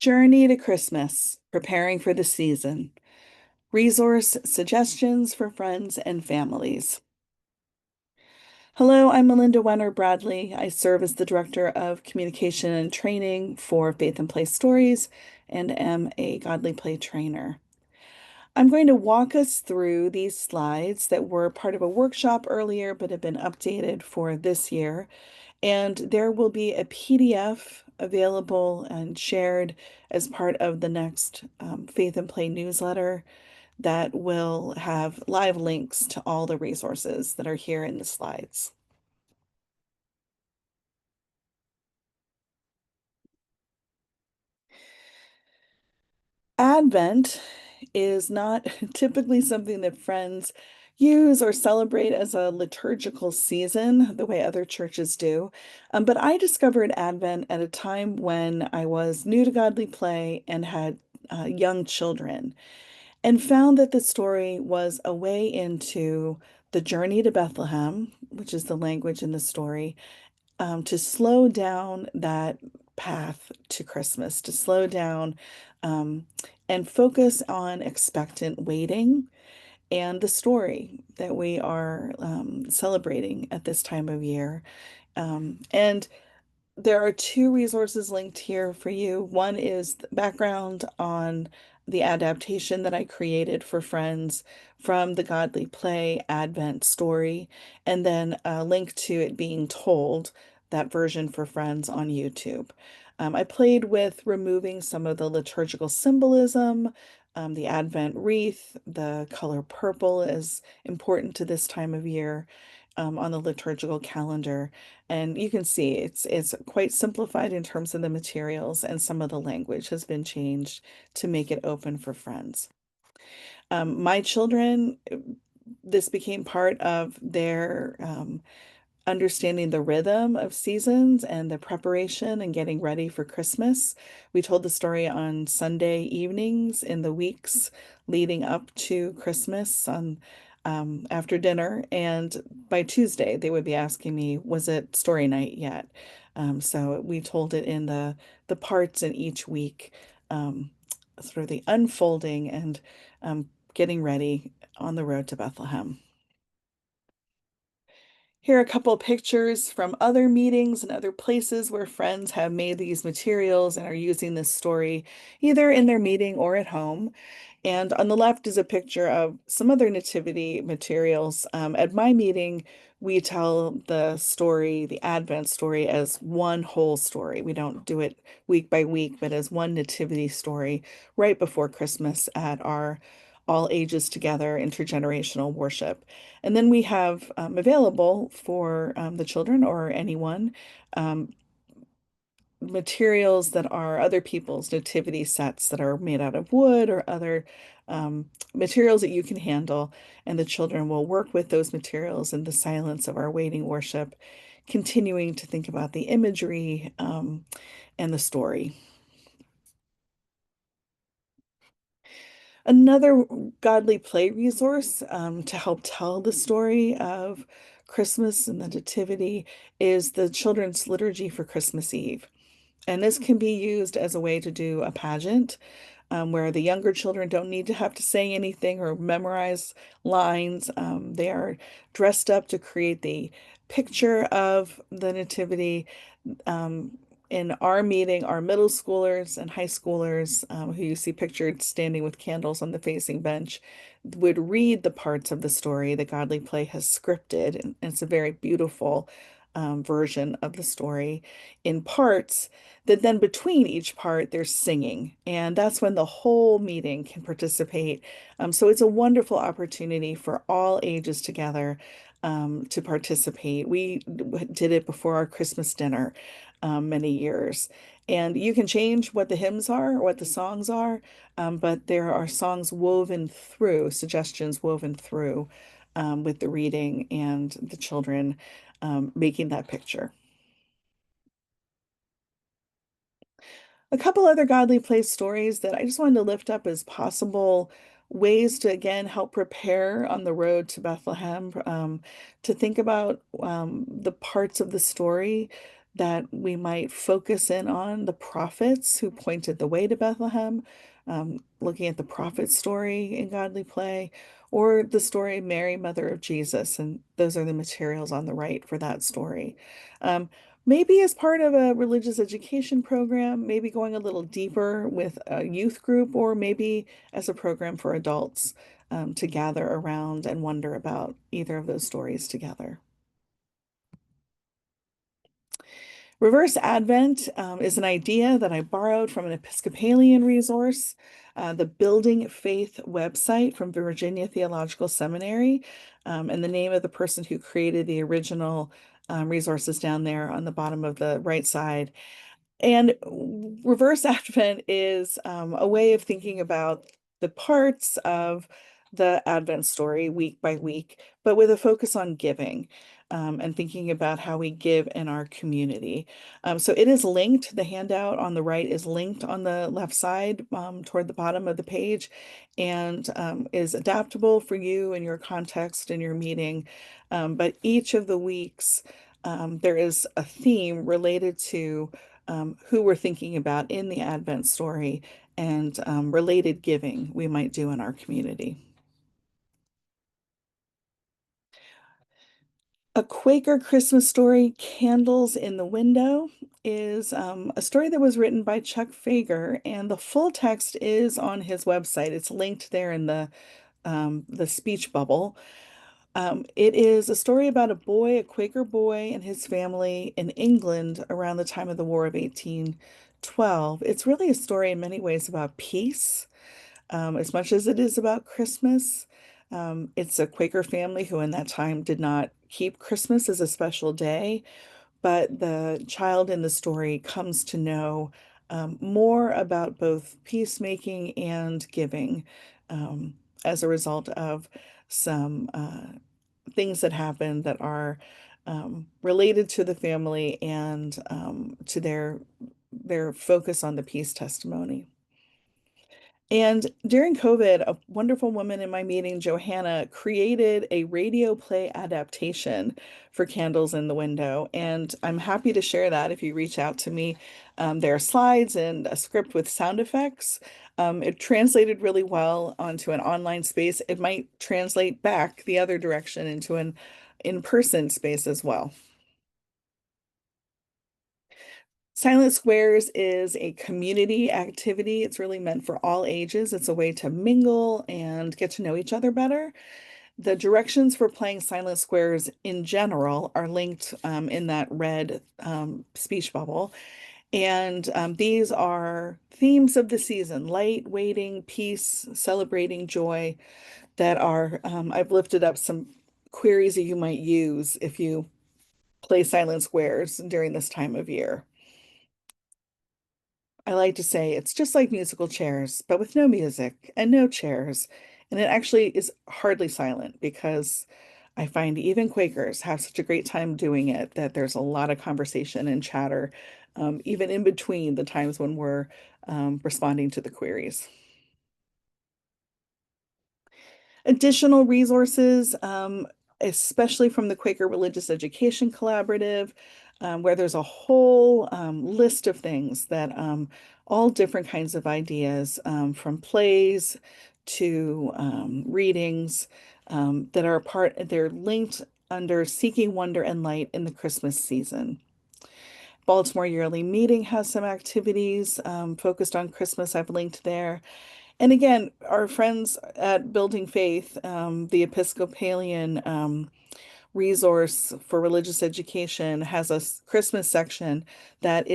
Journey to Christmas, Preparing for the Season. Resource suggestions for friends and families. Hello, I'm Melinda Wenner Bradley. I serve as the Director of Communication and Training for Faith and Play Stories and am a Godly Play trainer. I'm going to walk us through these slides that were part of a workshop earlier but have been updated for this year. And there will be a PDF available and shared as part of the next Faith and Play newsletter that will have live links to all the resources that are here in the slides. Advent is not typically something that friends use or celebrate as a liturgical season the way other churches do. But I discovered Advent at a time when I was new to Godly Play and had young children, and found that the story was a way into the journey to Bethlehem, which is the language in the story, to slow down that path to Christmas, to slow down um, and focus on expectant waiting and the story that we are celebrating at this time of year. And there are two resources linked here for you. One is the background on the adaptation that I created for friends from the Godly Play Advent story, and then a link to it being told, that version for friends on YouTube. I played with removing some of the liturgical symbolism. The Advent wreath, the color purple is important to this time of year on the liturgical calendar. And you can see it's quite simplified in terms of the materials, and some of the language has been changed to make it open for friends. My children, this became part of their understanding the rhythm of seasons and the preparation and getting ready for Christmas. We told the story on Sunday evenings in the weeks leading up to Christmas on after dinner, and by Tuesday they would be asking me, "Was it story night yet?" So we told it in the parts in each week, sort of the unfolding and getting ready on the road to Bethlehem. Here are a couple of pictures from other meetings and other places where friends have made these materials and are using this story either in their meeting or at home. And on the left is a picture of some other nativity materials. At my meeting, we tell the story, the Advent story, as one whole story. We don't do it week by week, but as one nativity story right before Christmas at our all ages together intergenerational worship. And then we have available for the children or anyone um, materials that are other people's nativity sets that are made out of wood or other materials that you can handle. And the children will work with those materials in the silence of our waiting worship, continuing to think about the imagery and the story. Another Godly Play resource to help tell the story of Christmas and the Nativity is the Children's Liturgy for Christmas Eve. And this can be used as a way to do a pageant where the younger children don't need to have to say anything or memorize lines. They are dressed up to create the picture of the Nativity. Um, in our meeting, our middle schoolers and high schoolers, who you see pictured standing with candles on the facing bench, would read the parts of the story that Godly Play has scripted. And it's a very beautiful version of the story in parts that then between each part they're singing. And that's when the whole meeting can participate. So it's a wonderful opportunity for all ages together to participate. We did it before our Christmas dinner many years. And you can change what the hymns are or what the songs are, but there are songs woven through, suggestions woven through with the reading and the children making that picture. A couple other Godly Place stories that I just wanted to lift up as possible ways to again help prepare on the road to Bethlehem, to think about the parts of the story that we might focus in on the prophets who pointed the way to Bethlehem, looking at the prophet story in Godly Play, or the story Mary, Mother of Jesus. And those are the materials on the right for that story. Um, Maybe as part of a religious education program, maybe going a little deeper with a youth group, or maybe as a program for adults to gather around and wonder about either of those stories together. Reverse Advent is an idea that I borrowed from an Episcopalian resource, the Building Faith website from Virginia Theological Seminary, and the name of the person who created the original resources down there on the bottom of the right side. And reverse Advent is a way of thinking about the parts of the Advent story week by week, but with a focus on giving and thinking about how we give in our community. So it is linked. The handout on the right is linked on the left side toward the bottom of the page and is adaptable for you and your context and your meeting. But each of the weeks, there is a theme related to who we're thinking about in the Advent story and related giving we might do in our community. A Quaker Christmas Story, Candles in the Window, is a story that was written by Chuck Fager, and the full text is on his website. It's linked there in the speech bubble. It is a story about a boy, a Quaker boy, and his family in England around the time of the War of 1812. It's really a story in many ways about peace, as much as it is about Christmas. It's a Quaker family who, in that time, did not keep Christmas as a special day, but the child in the story comes to know more about both peacemaking and giving um, as a result of some things that happen that are related to the family and to their focus on the peace testimony. And during COVID, a wonderful woman in my meeting, Johanna, created a radio play adaptation for Candles in the Window. And I'm happy to share that if you reach out to me. There are slides and a script with sound effects. It translated really well onto an online space. It might translate back the other direction into an in-person space as well. Silent Squares is a community activity. It's really meant for all ages. It's a way to mingle and get to know each other better. The directions for playing Silent Squares in general are linked in that red speech bubble. And these are themes of the season: light, waiting, peace, celebrating joy, that are, I've lifted up some queries that you might use if you play Silent Squares during this time of year. I like to say it's just like musical chairs, but with no music and no chairs. And it actually is hardly silent because I find even Quakers have such a great time doing it that there's a lot of conversation and chatter, even in between the times when we're responding to the queries. Additional resources, especially from the Quaker Religious Education Collaborative, where there's a whole list of things that all different kinds of ideas, from plays to readings that are they're linked under Seeking Wonder and Light in the Christmas season. Baltimore Yearly Meeting has some activities focused on Christmas. I've linked there. And again, our friends at Building Faith, the Episcopalian resource for religious education, has a Christmas section that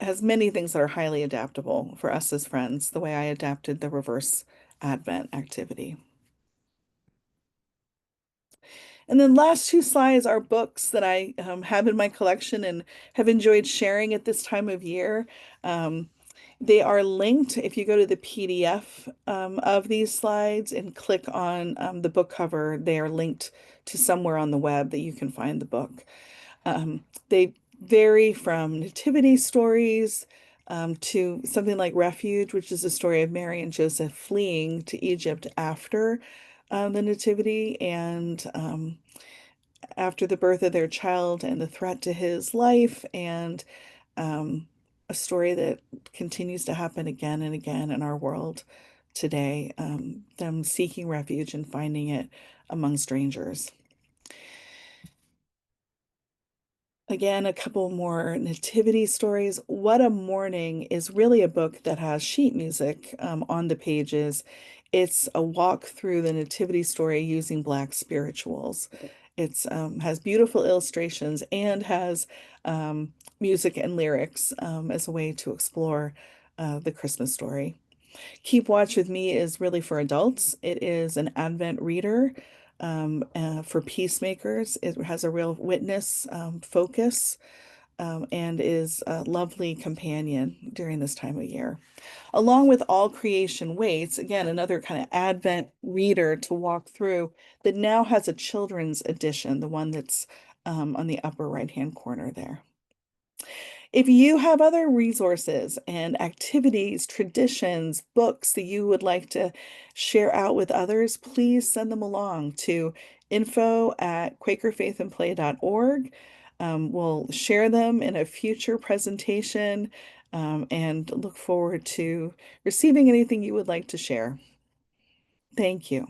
has many things that are highly adaptable for us as friends, the way I adapted the reverse Advent activity. And then last two slides are books that I have in my collection and have enjoyed sharing at this time of year. Um, They are linked if you go to the PDF of these slides and click on the book cover. They are linked to somewhere on the web that you can find the book. They vary from nativity stories to something like Refuge, which is a story of Mary and Joseph fleeing to Egypt after the nativity, and after the birth of their child and the threat to his life, and um, a story that continues to happen again and again in our world today, them seeking refuge and finding it among strangers. Again, a couple more nativity stories. What a Morning is really a book that has sheet music on the pages. It's a walk through the nativity story using Black spirituals. It's has beautiful illustrations and has music and lyrics as a way to explore the Christmas story. Keep Watch with Me is really for adults. It is an Advent reader for peacemakers. It has a real witness focus and is a lovely companion during this time of year. Along with All Creation Waits, again, another kind of Advent reader to walk through that now has a children's edition, the one that's on the upper right-hand corner there. If you have other resources and activities, traditions, books that you would like to share out with others, please send them along to info@quakerfaithandplay.org. We'll share them in a future presentation and look forward to receiving anything you would like to share. Thank you.